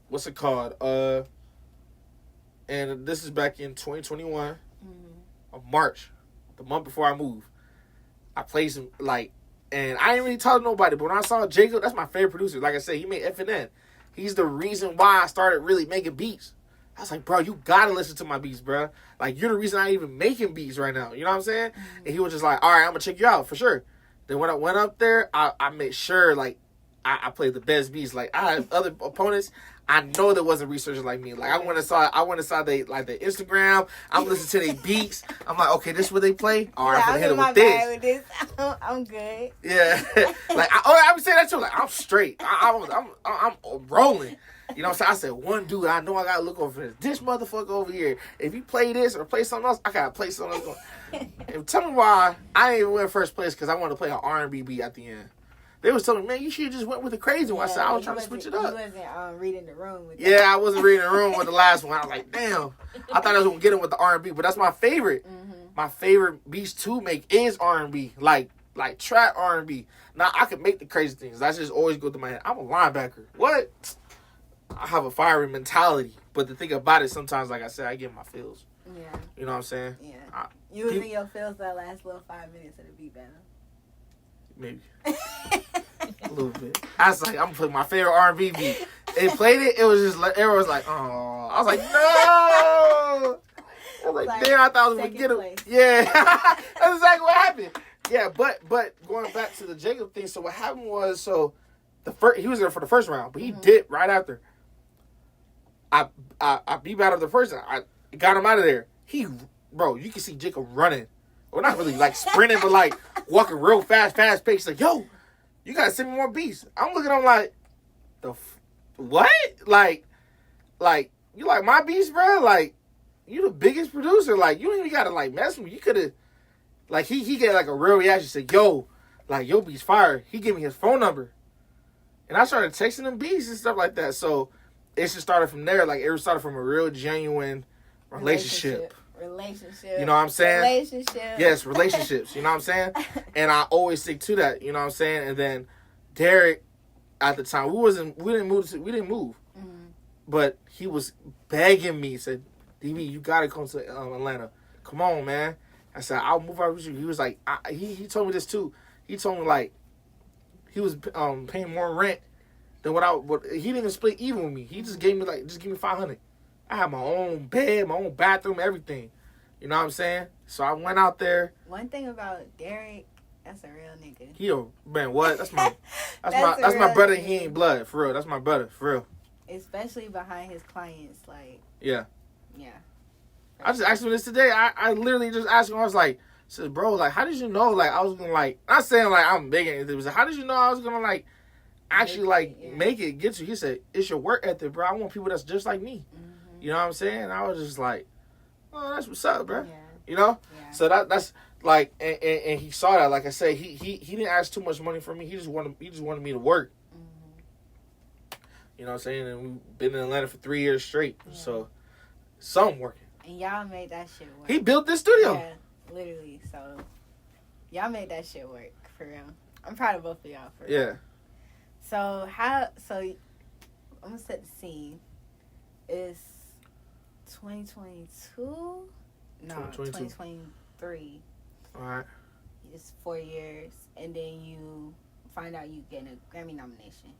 what's it called? And this is back in 2021 of March, the month before I moved. I played some and I didn't really talk to nobody, but when I saw Jacob, that's my favorite producer. Like I said, he made FNN. He's the reason why I started really making beats. I was like, bro, you gotta listen to my beats, bro. Like, you're the reason I ain't even making beats right now. You know what I'm saying? Mm-hmm. And he was just like, all right, I'm gonna check you out for sure. Then when I went up there, I made sure, like, I played the best beats. Like, I had other opponents. I know there wasn't researchers like me. Like, I went and saw the Instagram. I'm listening to their beats. I'm like, okay, this is what they play. All right, I'm gonna hit it with this. I'm good. Yeah, like I would say that too. Like, I'm straight. I'm rolling. You know what I'm saying? I said, one dude, I know I gotta look over this motherfucker over here. If you play this or play something else, I gotta play something else. And tell me why I didn't even win first place, because I wanted to play an R&B beat at the end. They was telling me, man, you should have just went with the crazy one. I said, I was trying to switch it up. You wasn't reading the room with that. Yeah, I wasn't reading the room with the last one. I was like, damn. I thought I was going to get it with the R&B, but that's my favorite. Mm-hmm. My favorite beats to make is R&B, like trap R&B. Now, I could make the crazy things. That's just always go through my head. I'm a linebacker. What? I have a fiery mentality. But the thing about it, sometimes, like I said, I get my feels. Yeah. You know what I'm saying? Yeah. You was in your feels that last little 5 minutes of the beat battle. Maybe. A little bit. I was like, I'm gonna play my favorite R&B beat. They played it, it was just like, everyone was like, oh. I was like, no. I was like, damn, I thought I was gonna get him. Yeah. That's exactly what happened. Yeah, but going back to the Jacob thing, so what happened was, so he was there for the first round, but he dipped right after. I beat battled the first round. I got him out of there. Bro, you can see Jacob running. Well, not really like sprinting, but like walking real fast pace. Like, yo, you gotta send me more beats. I'm looking at him like, what? Like, you like my beats, bro? Like, you the biggest producer. Like, you ain't even gotta like mess with me. You could have, like, he get like a real reaction. Said, yo, like, your beats fire. He gave me his phone number, and I started texting him beats and stuff like that. So it just started from there. Like, it started from a real genuine relationship. You know what I'm saying? Relationships. Yes, relationships. You know what I'm saying? And I always stick to that. You know what I'm saying? And then Derek, at the time, we didn't move. Mm-hmm. But he was begging me. Said, DB, you gotta come to Atlanta. Come on, man. I said, I'll move out with you. He was like, he told me this too. He told me like he was paying more rent than what he didn't even split even with me. He just gave me $500. I had my own bed, my own bathroom, everything. You know what I'm saying? So I went out there. One thing about Derek, that's a real nigga. Man, what? That's my brother. He ain't blood, for real. That's my brother, for real. Especially behind his clients, like. Yeah. Yeah. I just asked him this today. I literally just asked him. I was like, said, bro, like, how did you know? Like, I was gonna like, not saying like I'm big or anything. It was like, how did you know I was gonna like actually make it get you? He said, it's your work ethic, bro. I want people that's just like me. Mm-hmm. You know what I'm saying? I was just like, oh, that's what's up, bro. Yeah. You know? Yeah. So that's like, and he saw that. Like I said, he didn't ask too much money from me. He just wanted me to work. Mm-hmm. You know what I'm saying? And we've been in Atlanta for 3 years straight. Yeah. So something working. And y'all made that shit work. He built this studio. Yeah, literally. So y'all made that shit work, for real. I'm proud of both of y'all, for real. Yeah. So I'm gonna set the scene. It's 2022? No, 2023. All right. It's 4 years, and then you find out you get a Grammy nomination.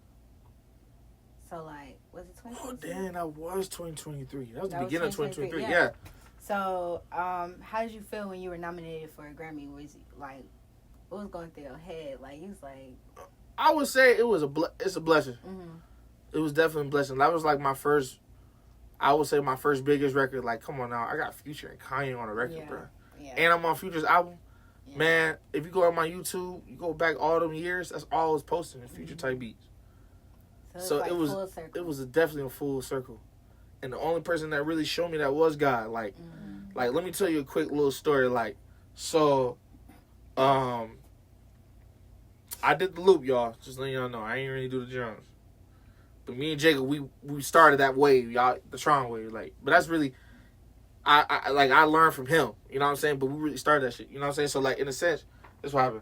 So, like, was it 2022? Oh, damn, that was 2023. That was the beginning of 2023. Yeah. So, how did you feel when you were nominated for a Grammy? Was it, like, what was going through your head? Like, you was like... I would say it's a blessing. Mm-hmm. It was definitely a blessing. That was, like, my first biggest record. Like, come on now. I got Future and Kanye on a record, bro. Yeah. And I'm on Future's album. Yeah. Man, if you go on my YouTube, you go back all them years, that's all I was posting in Future type beats. So like it was definitely a full circle. And the only person that really showed me that was God. Like, like, let me tell you a quick little story. Like, so, I did the loop, y'all. Just letting y'all know. I ain't really do the drums. But me and Jacob, we started that wave, y'all, the Tron wave. Like, but that's really, I learned from him. You know what I'm saying? But we really started that shit. You know what I'm saying? So, like, in a sense, that's what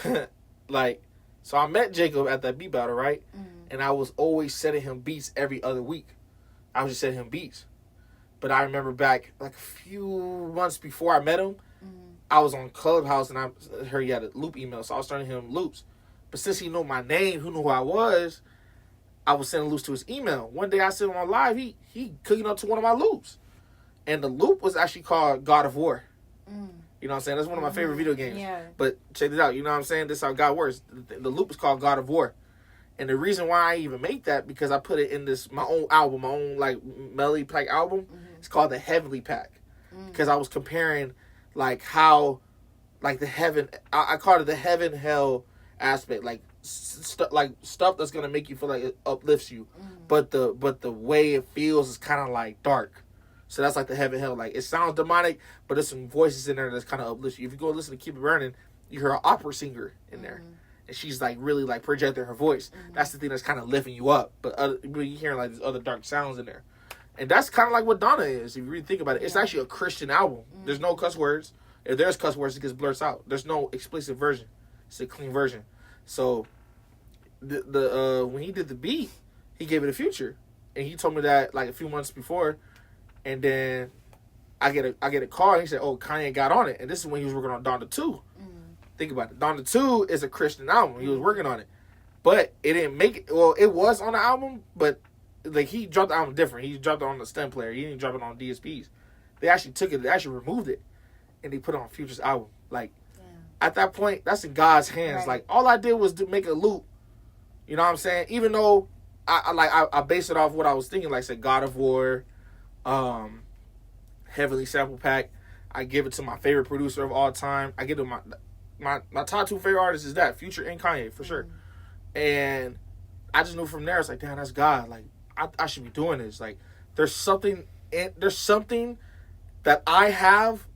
happened. Like, so I met Jacob at that beat battle, right? Mm-hmm. And I was always sending him beats every other week. I was just sending him beats. But I remember back, like, a few months before I met him, I was on Clubhouse, and I heard he had a loop email, so I was sending him loops. But since he knew my name, who knew who I was, I was sending loops to his email. One day I sent him on live. He cooking up to one of my loops, and the loop was actually called God of War. You know what I'm saying? That's one of my favorite video games. Yeah. But check it out. You know what I'm saying? This is how God works. The loop is called God of War. And the reason why I even made that, because I put it in my own album, my own like melody pack album. It's called the Heavenly Pack. Because I was comparing like how, like the heaven, I called it the heaven hell aspect, like stuff that's gonna make you feel like it uplifts you, but the way it feels is kind of like dark. So that's like the heaven hell. Like it sounds demonic, but there's some voices in there that's kind of uplifts you. If you go listen to Keep It Burning, you hear an opera singer in there, and she's like really like projecting her voice. That's the thing that's kind of lifting you up. But you hearing like these other dark sounds in there, and that's kind of like what Donna is. If you really think about it, it's actually a Christian album. There's no cuss words. If there's cuss words, it gets blurred out. There's no explicit version. It's a clean version. So the when he did the beat, he gave it a Future, and he told me that like a few months before. And then I get a call, and he said, "Oh, Kanye got on it." And this is when he was working on Donda 2. Think about it. Donda 2 is a Christian album. He was working on it. But it didn't make it. Well, it was on the album, but like he dropped the album different. He dropped it on the stem player. He didn't drop it on DSPs. They actually took it. They actually removed it, and they put it on Future's album. Like at that point, that's in God's hands. Right. Like all I did was to make a loop. You know what I'm saying? Even though I based it off what I was thinking. Like I said, God of War. Heavenly Sample Pack. I give it to my favorite producer of all time. I give it my top 2 favorite artists is that Future and Kanye for sure. And I just knew from there it's like, damn, that's God. Like I should be doing this. Like there's something that I have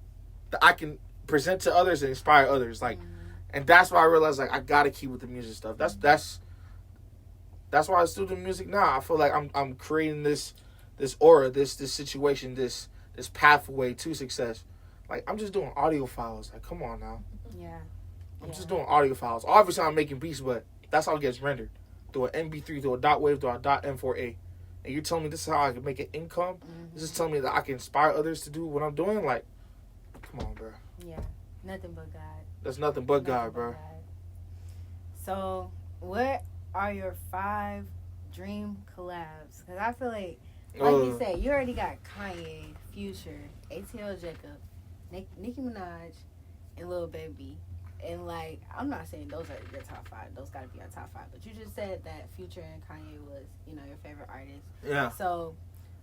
that I can present to others and inspire others. Like, and that's why I realized like I gotta keep with the music stuff. That's why I still do music now. I feel like I'm creating this aura, this situation, this pathway to success. Like I'm just doing audio files. Like come on now. Yeah. I'm just doing audio files. Obviously I'm making beats, but that's how it gets rendered. Through an MP3, through a .wave, through a .m4a. And you're telling me this is how I can make an income? This is telling me that I can inspire others to do what I'm doing? Like, come on, bro. Yeah. Nothing but God. That's nothing but God, bro. So, what are your 5 dream collabs? Because I feel like you said, you already got Kanye, Future, ATL Jacob, Nicki Minaj, and Lil Baby. And, like, I'm not saying those are your top 5. Those got to be your top 5. But you just said that Future and Kanye was, your favorite artists. Yeah. So,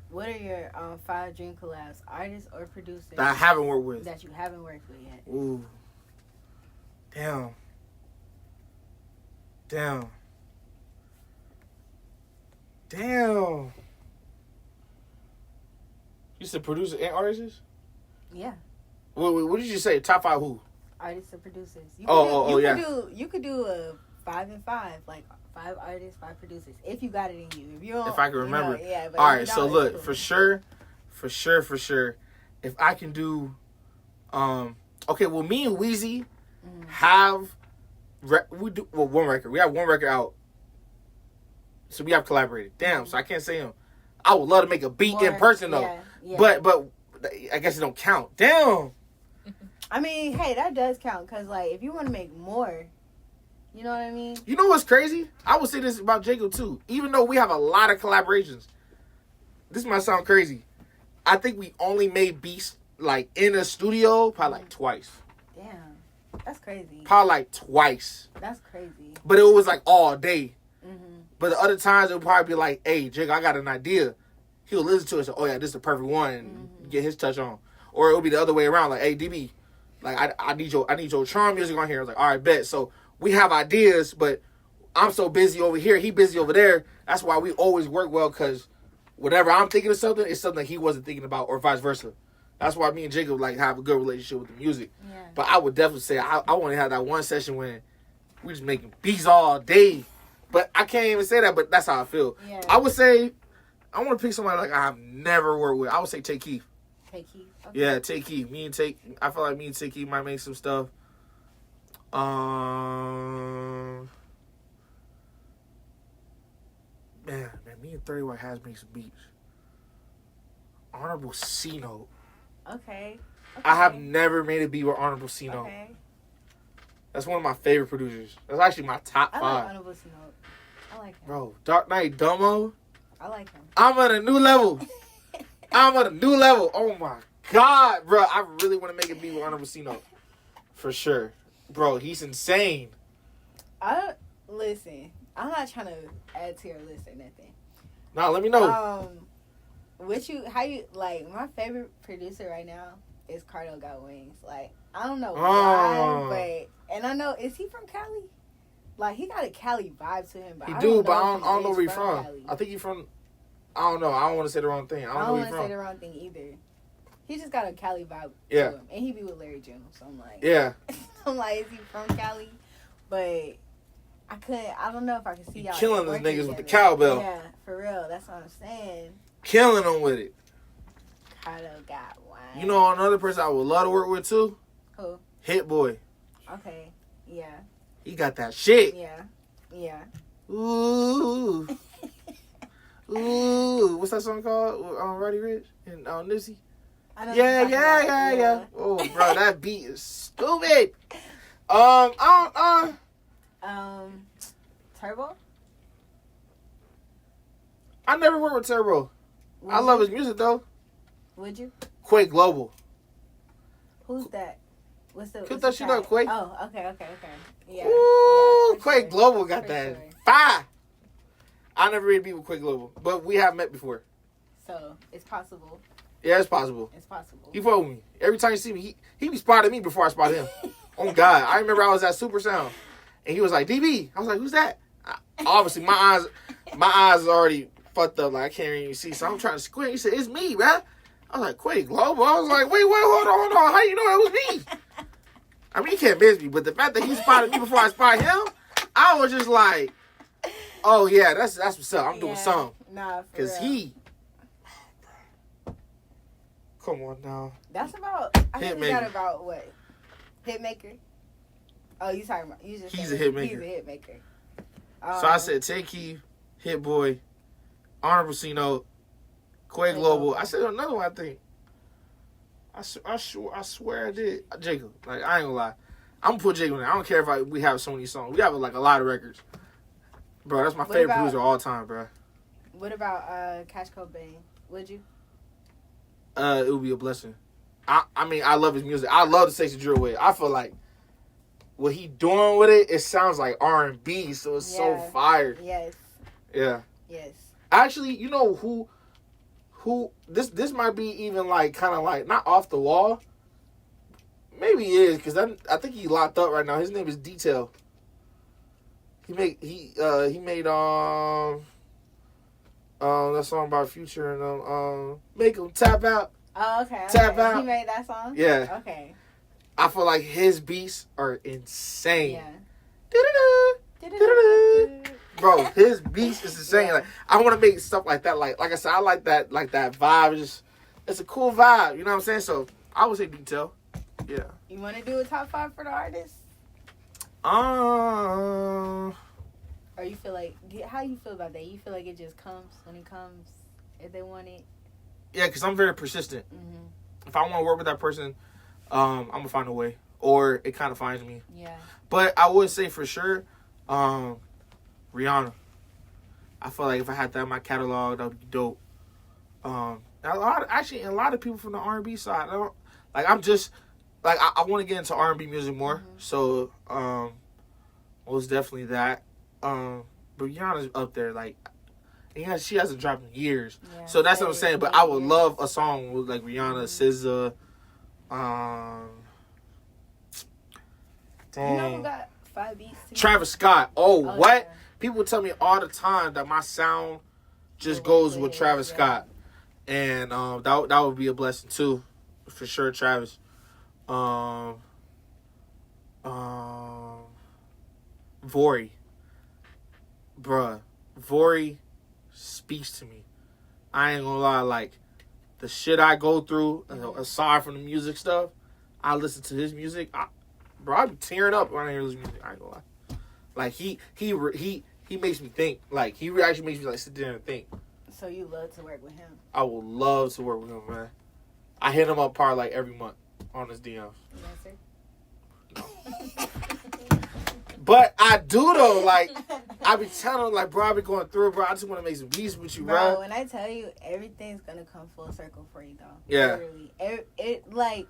what are your 5 dream collabs, artists or producers? That I haven't worked with. That you haven't worked with yet. Ooh. Damn. You said producer and artists? Yeah. What did you say? Top 5 who? Artists and producers. You could do a 5 and 5, like 5 artists, 5 producers. If you got it in you. If you don't, if I can remember. Yeah. But all right. So look, for sure. If I can do, okay. Well, me and Weezy have one record. We have one record out. So we have collaborated. Damn. So I can't say him. I would love to make a beat in person though. Yeah. But I guess it don't count. Damn. I mean, hey, that does count because, like, if you want to make more, you know what I mean? You know what's crazy? I would say this about Jacob, too. Even though we have a lot of collaborations, this might sound crazy. I think we only made beats, like, in a studio probably, like, twice. Damn. That's crazy. Probably, like, twice. That's crazy. But it was, like, all day. But the other times, it would probably be like, hey, Jacob, I got an idea. He'll listen to it and say, oh, yeah, this is the perfect one, and get his touch on. Or it would be the other way around, like, hey, DB, like, I need your charm music on here. I was like, all right, bet. So we have ideas, but I'm so busy over here. He busy over there. That's why we always work well, because whatever I'm thinking of something, it's something he wasn't thinking about, or vice versa. That's why me and Jacob, like, have a good relationship with the music. Yeah. But I would definitely say I want to have that one session when we just making beats all day. But I can't even say that, but that's how I feel. Yeah. I would say, I want to pick somebody like I've never worked with. I would say Take Keith. Take Keith? Okay. Yeah, Take Keith. I feel like me and Take Keith might make some stuff. Man, me and 30 White has made some beats. Honorable C Note. Okay. I have never made a beat with Honorable C Note. Okay. That's one of my favorite producers. That's actually my top 5. I like Honorable C Note. I like him. Bro, Dark Knight Dumbo. I like him. I'm at a new level. I'm at a new level. Oh my God, bro. I really want to make a beat with Arnold Messino. For sure. Bro, he's insane. Listen, I'm not trying to add to your list or nothing. Nah, let me know. How you, like, my favorite producer right now is Cardo Got Wings. Like, I don't know why, but, and I know, is he from Cali? Like, he got a Cali vibe to him. But He I do, don't but know I don't know where he's from. Cali. I think he's from, I don't know. I don't want to say the wrong thing. I don't know where he's from. I don't want to say the wrong thing either. He just got a Cali vibe Yeah. to him. And he be with Larry June, so I'm like. Yeah. I'm like, is he from Cali? But I don't know if I can see y'all. Killing those working niggas with the together. cowbell. Yeah, for real. That's what I'm saying. Killing them with it. Cardo Got Wings. You know another person I would love to work with too? Who? Hit Boy. Okay. Yeah. He got that shit. Yeah. Yeah. Ooh. Ooh. What's that song called? Roddy Ricch and Nipsey? I know Yeah. Oh, bro, that beat is stupid. Turbo? I never worked with Turbo. I love his music though. Would you? Quake Global. Who's that? What's the? Cook that shit up, Quake. Oh, okay. Yeah. Ooh, yeah, Quake sure. Global got For that sure. fire. I never read beat with Quake Global, but we have met before. So it's possible. Yeah, it's possible. It's possible. He fought with me. Every time you see me, he be spotting me before I spot him. Oh God, I remember I was at Super Sound, and he was like, "DB." I was like, "Who's that?" Obviously, my eyes already fucked up. Like I can't even see, so I'm trying to squint. He said, "It's me, man." I was like, "Quake Global." I was like, "Wait, hold on. How you know it was me?" I mean, he can't miss me, but the fact that he spotted me before I spotted him, I was just like, "Oh yeah, that's what's up. I'm doing something." Nah, because he. Come on now. That's about. I think we got about what? Hitmaker. Oh, you talking about? You just. He's a hitmaker. He's a hitmaker. So I said, Tay Keith, Hit Boy, Arnold Messino, Quake Global. I said another one. I think. I swear I did. Jacob. Like I ain't gonna lie. I'm gonna put Jacob in there. I don't care if we have so many songs. We have like a lot of records. Bro, that's my favorite producer of all time, bro. What about Cash Cobain? Would you? It would be a blessing. I mean, I love his music. I love the Sexy Drill with it. I feel like what he doing with it, it sounds like R&B, so it's so fire. Yes. Yeah. Yes. Actually, you know who this might be even like kind of like not off the wall. Maybe he is because I think he locked up right now. His name is Detail. He made that song about Future and make him tap out. Oh, okay. Tap out. He made that song? Yeah. Okay. I feel like his beats are insane. Yeah. Bro, his beats is insane. Yeah. Like I want to make stuff like that. Like I said, I like that vibe. It's a cool vibe. You know what I'm saying? So I would say Detail. Yeah. You want to do a top 5 for the artists? Or you feel like, how you feel about that? You feel like it just comes when it comes, if they want it? Yeah, because I'm very persistent. Mm-hmm. If I want to work with that person, I'm going to find a way. Or it kind of finds me. Yeah. But I would say for sure, Rihanna. I feel like if I had that in my catalog, that would be dope. A lot of people from the R&B side, I want to get into R&B music more. Mm-hmm. So, most definitely that. But Rihanna's up there, like, she hasn't dropped in years. Yeah, so that's what I'm saying. But I would love a song with like Rihanna, SZA, You know who got 5 beats too? Travis Scott. Oh what? Yeah. People tell me all the time that my sound just goes with Travis Scott. And that would be a blessing too. For sure, Travis. Vori. Bruh. Vori speaks to me. I ain't gonna lie, like the shit I go through, aside from the music stuff, I listen to his music. I be tearing up when I hear his music. I ain't gonna lie. Like he makes me think. Like he actually makes me like sit there and think. So you love to work with him? I would love to work with him, man. I hit him up probably like every month on his DMs. You answer? No. But I do though. Like I be telling him, like, bro, I be going through it, bro. I just want to make some beats with you, bro. When I tell you, everything's gonna come full circle for you, though. Yeah. Literally,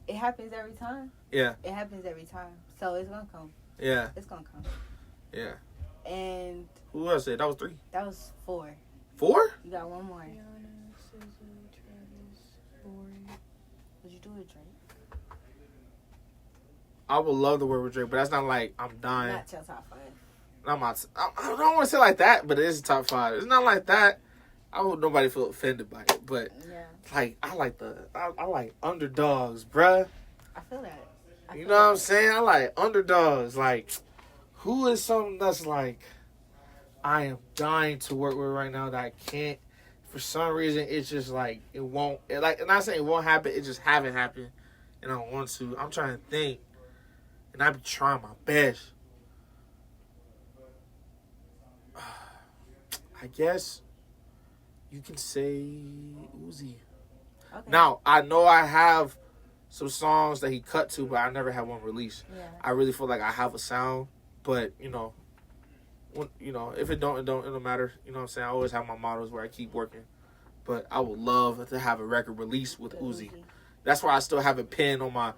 it happens every time. Yeah. It happens every time. So it's gonna come. Yeah. It's gonna come. Yeah. And who else said that was 3? That was 4. 4? You got one more. Rihanna, SZA, Travis, Boring. Would you do it, Drake? I would love to work with Drake, but that's not like I'm dying. Not your top 5. I don't want to say like that, but it is top 5. It's not like that. I hope nobody feel offended by it, but like I like underdogs, bruh. I feel that. You know what I'm saying? I like underdogs. Like, who is something that's like I am dying to work with right now that I can't. For some reason, it's just like it won't. And not saying it won't happen. It just haven't happened, and I don't want to. I'm trying to think, and I be trying my best. I guess you can say Uzi. Okay. Now, I know I have some songs that he cut to, but I never had one released. Yeah. I really feel like I have a sound, but, if it don't matter. You know what I'm saying? I always have my models where I keep working. But I would love to have a record released with Uzi. That's why I still have it pinned on my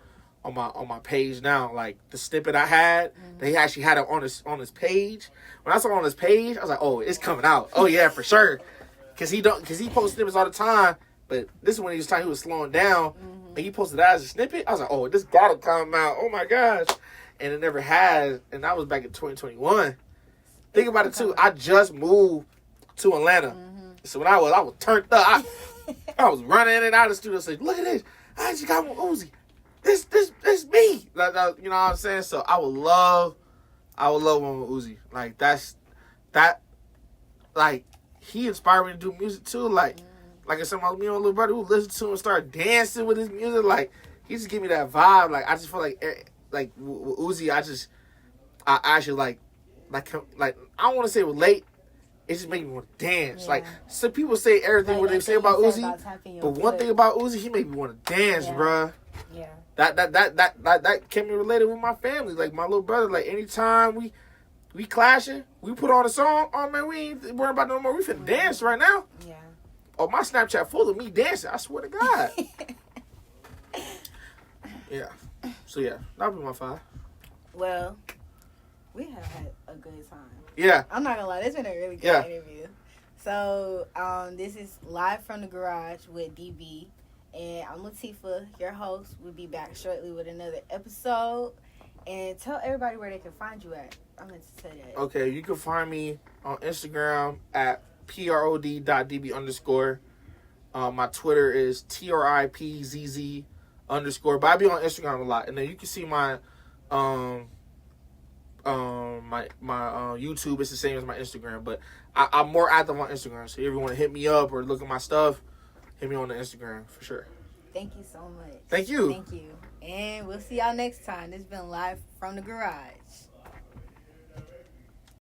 page now. Like the snippet I had, they actually had it on his page. When I saw it on his page, I was like, oh, it's coming out. Oh yeah, for sure. Cause he posts snippets all the time. But this is when he was slowing down, and he posted that as a snippet. I was like, oh, this gotta come out. Oh my gosh, and it never has. And that was back in 2021. Think about it too. I just moved to Atlanta, so when I was turned up. I was running in and out of the studio, saying, "Look at this! I just got one Uzi. This me." Like, you know what I'm saying? So I would love one with Uzi. Like that. Like he inspired me to do music too. Like I said, me and my little brother who listened to him and started dancing with his music. Like he just give me that vibe. Like I just feel like with Uzi, I actually like I don't want to say relate. It just makes me want to dance. Yeah. Like some people say everything what they say about Uzi, but one thing about Uzi, he made me want to dance, bruh. Yeah. That kept me related with my family. Like my little brother. Like anytime we clashing, we put on a song. Oh man, we ain't worrying about no more. We finna dance right now. Yeah. Oh, my Snapchat full of me dancing. I swear to God. Yeah. So yeah, that'll be my 5. Well, we have had a good time. Yeah. I'm not gonna lie, this has been a really good interview. So, this is Live from the Garage with DB. And I'm Latifah, your host. We'll be back shortly with another episode. And tell everybody where they can find you at. I meant to say that. Okay, you can find me on Instagram at prod.db_. My Twitter is TRIPZZ_. But I be on Instagram a lot. And then you can see my YouTube is the same as my Instagram, but I'm more active on Instagram. So if you want to hit me up or look at my stuff, hit me on the Instagram for sure. Thank you so much. Thank you. And we'll see y'all next time. This has been Live from the Garage.